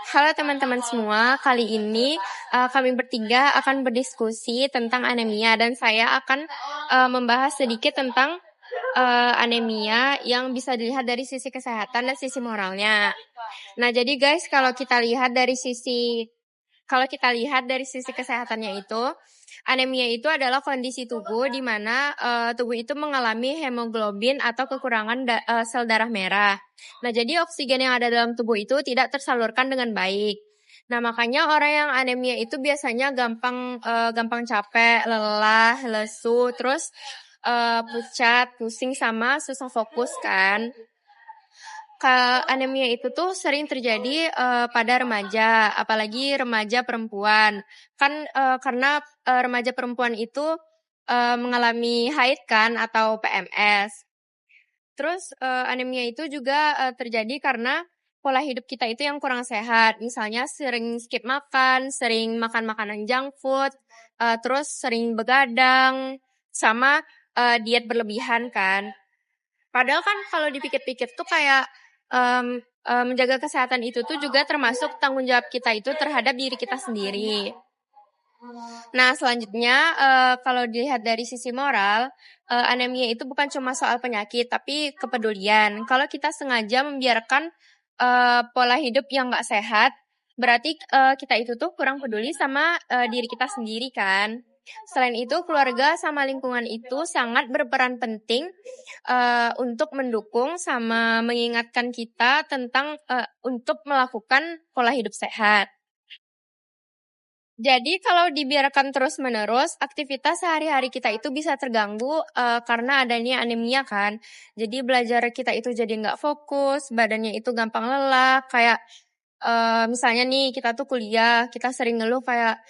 Halo teman-teman semua, kali ini kami bertiga akan berdiskusi tentang anemia dan saya akan membahas sedikit tentang anemia yang bisa dilihat dari sisi kesehatan dan sisi moralnya. Nah, jadi guys, kalau kita lihat dari sisi kesehatannya itu, anemia itu adalah kondisi tubuh di mana tubuh itu mengalami hemoglobin atau kekurangan sel darah merah. Nah, jadi oksigen yang ada dalam tubuh itu tidak tersalurkan dengan baik. Nah, makanya orang yang anemia itu biasanya gampang capek, lelah, lesu, terus pucat, pusing sama susah fokus kan. Anemia itu tuh sering terjadi pada remaja, apalagi remaja perempuan. Kan karena remaja perempuan itu mengalami haid kan atau PMS. Terus anemia itu juga terjadi karena pola hidup kita itu yang kurang sehat. Misalnya sering skip makan, sering makan makanan junk food, terus sering begadang, sama diet berlebihan kan. Padahal kan kalau dipikir-pikir tuh kayak menjaga kesehatan itu tuh juga termasuk tanggung jawab kita itu terhadap diri kita sendiri. Nah, selanjutnya kalau dilihat dari sisi moral, anemia itu bukan cuma soal penyakit, tapi kepedulian. Kalau kita sengaja membiarkan pola hidup yang nggak sehat, berarti kita itu tuh kurang peduli sama diri kita sendiri kan. Selain itu, keluarga sama lingkungan itu sangat berperan penting untuk mendukung sama mengingatkan kita tentang untuk melakukan pola hidup sehat. Jadi kalau dibiarkan terus-menerus, aktivitas sehari-hari kita itu bisa terganggu karena adanya anemia kan. Jadi belajar kita itu jadi nggak fokus, badannya itu gampang lelah, kayak misalnya nih kita tuh kuliah, kita sering ngeluh kayak,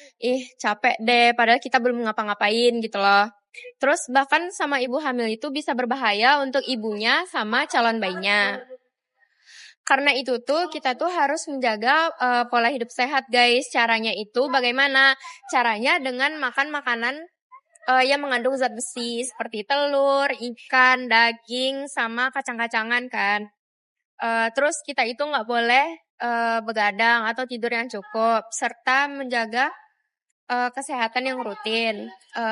capek deh, padahal kita belum ngapa-ngapain gitu loh. Terus bahkan sama ibu hamil itu bisa berbahaya untuk ibunya sama calon bayinya. Karena itu tuh kita tuh harus menjaga pola hidup sehat guys. Caranya itu bagaimana? Caranya dengan makan makanan yang mengandung zat besi seperti telur, ikan, daging, sama kacang-kacangan kan. Terus kita itu nggak boleh begadang atau tidur yang cukup, serta menjaga kesehatan yang rutin,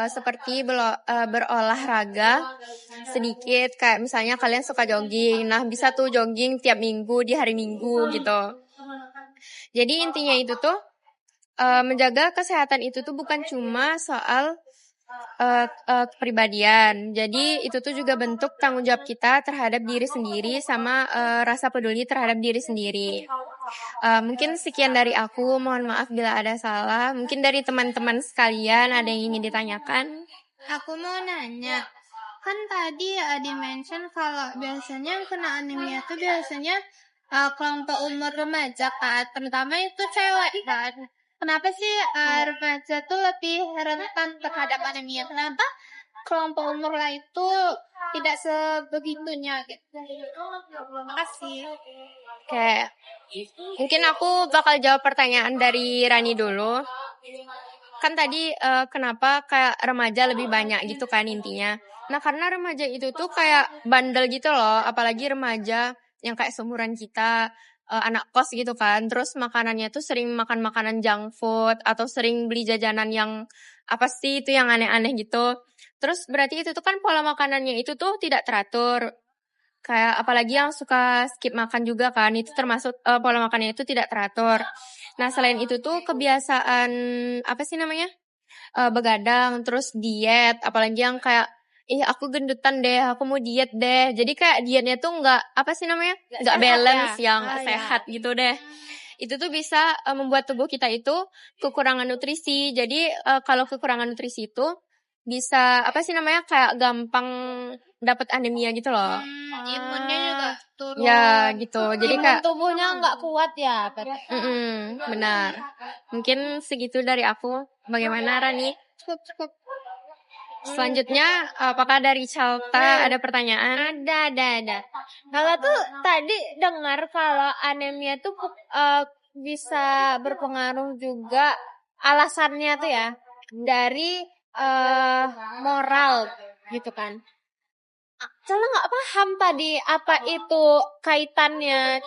seperti berolahraga sedikit, kayak misalnya kalian suka jogging, nah bisa tuh jogging tiap minggu di hari Minggu gitu. Jadi intinya itu tuh menjaga kesehatan itu tuh bukan cuma soal kepribadian. Jadi itu tuh juga bentuk tanggung jawab kita terhadap diri sendiri sama rasa peduli terhadap diri sendiri. Mungkin sekian dari aku, mohon maaf bila ada salah. Mungkin dari teman-teman sekalian ada yang ingin ditanyakan? Aku mau nanya, kan tadi di-mention kalau biasanya yang kena anemia itu biasanya kelompok umur remaja kan, terutama itu cewek kan. Kenapa sih remaja tuh lebih rentan terhadap anemia? Kenapa kelompok umur lain itu tidak sebegitunya gitu? Makasih. Oke, mungkin aku bakal jawab pertanyaan dari Rani dulu. Kan tadi kenapa kayak remaja lebih banyak gitu kan intinya. Nah, karena remaja itu tuh kayak bandel gitu loh, apalagi remaja yang kayak seumuran kita, anak kos gitu kan. Terus makanannya tuh sering makan makanan junk food atau sering beli jajanan yang apa sih itu yang aneh-aneh gitu. Terus berarti itu tuh kan pola makanannya itu tuh tidak teratur. Kayak apalagi yang suka skip makan juga kan, itu termasuk pola makannya itu tidak teratur. Nah, selain itu tuh kebiasaan apa sih namanya? Begadang, terus diet, apalagi yang kayak aku gendutan deh, aku mau diet deh. Jadi kayak dietnya tuh nggak apa sih namanya? Nggak balance ya, nggak sehat gitu deh. Itu tuh bisa membuat tubuh kita itu kekurangan nutrisi. Jadi kalau kekurangan nutrisi itu bisa apa sih namanya? Kayak gampang dapat anemia gitu loh. Imunnya juga turun. Ya gitu. Jadi kayak Tubuhnya nggak kuat ya. benar. Mungkin segitu dari aku. Bagaimana Rani? Cukup. Selanjutnya, apakah dari Calta ada pertanyaan? Ada. Kalau tuh tadi dengar kalau anemia tuh bisa berpengaruh juga alasannya tuh ya dari moral gitu kan. Cela nggak paham tadi apa itu kaitannya.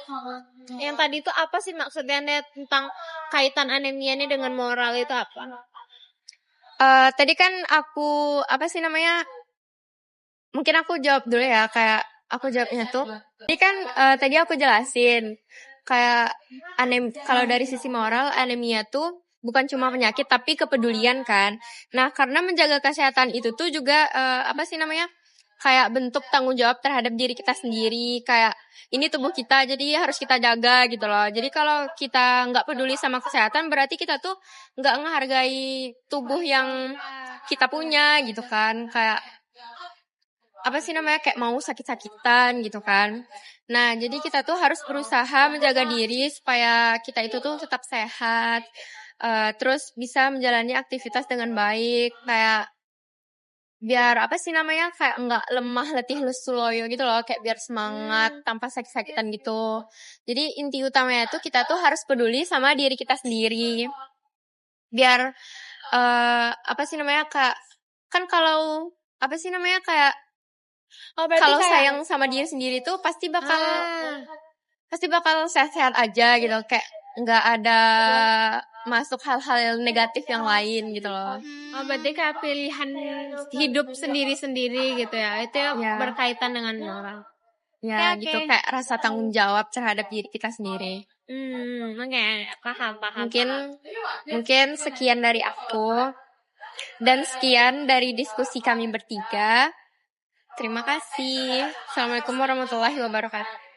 Yang tadi itu apa sih maksudnya Net, tentang kaitan anemia ini dengan moral itu apa? Tadi kan aku apa sih namanya? Mungkin aku jawab dulu ya, kayak aku jawabnya tuh. Jadi kan tadi aku jelasin kayak kalau dari sisi moral anemia tuh bukan cuma penyakit tapi kepedulian kan. Nah, karena menjaga kesehatan itu tuh juga apa sih namanya? Kayak bentuk tanggung jawab terhadap diri kita sendiri, kayak ini tubuh kita jadi harus kita jaga gitu loh. Jadi kalau kita nggak peduli sama kesehatan berarti kita tuh nggak menghargai tubuh yang kita punya gitu kan. Kayak apa sih namanya, kayak mau sakit-sakitan gitu kan. Nah, jadi kita tuh harus berusaha menjaga diri supaya kita itu tuh tetap sehat, terus bisa menjalani aktivitas dengan baik, kayak biar apa sih namanya, kayak nggak lemah letih lesu loyo gitu loh, kayak biar semangat tanpa sakit-sakitan gitu. Jadi inti utamanya tuh kita tuh harus peduli sama diri kita sendiri. Biar apa sih namanya, Kak, kan kalau apa sih namanya, kayak Oh, berarti kalau kayak sayang sama diri sendiri tuh pasti bakal sehat-sehat aja gitu, kayak nggak ada masuk hal-hal negatif yang lain gitu loh. Oh, berarti kayak pilihan hidup sendiri-sendiri gitu ya. Itu Ya. berkaitan dengan moral. Ya Oke. gitu, kayak rasa tanggung jawab terhadap diri kita sendiri. Oke, paham. Mungkin sekian dari aku dan sekian dari diskusi kami bertiga. Terima kasih. Assalamualaikum warahmatullahi wabarakatuh.